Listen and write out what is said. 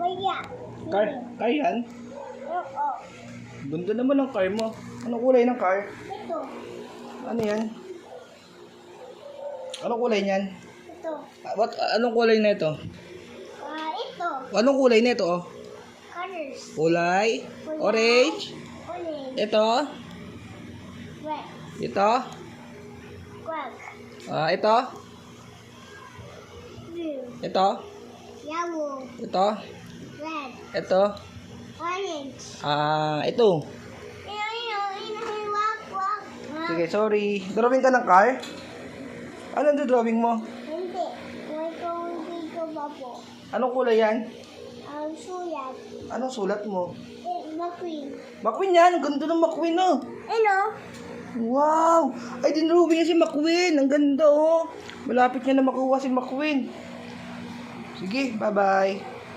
Maya. Car? Car yan? Oo. Ganda naman ang car mo. Anong kulay ng car? Ito. Ano yan? Anong kulay niyan? Ito. Anong kulay na ito? Ito. Anong kulay na ito? Oh? Colors. Kulay? Orange? Orange. Ito? Red. Ito? Black. Ito? Blue. Ito? Yellow. Ito? Red. Ito? Orange. Ito. Wak. Sige, sorry. Drawing ka ng car? Ano ang drawing mo? Hindi. Hindi ko babo. Anong kulay yan? Ang sulat. Anong sulat mo? McQueen. McQueen yan. Ang ganda ng McQueen, oh. Ano? Wow! Ay, dinrawing niya si McQueen. Ang ganda, oh. Malapit niya na makuha si McQueen. Sige, bye-bye.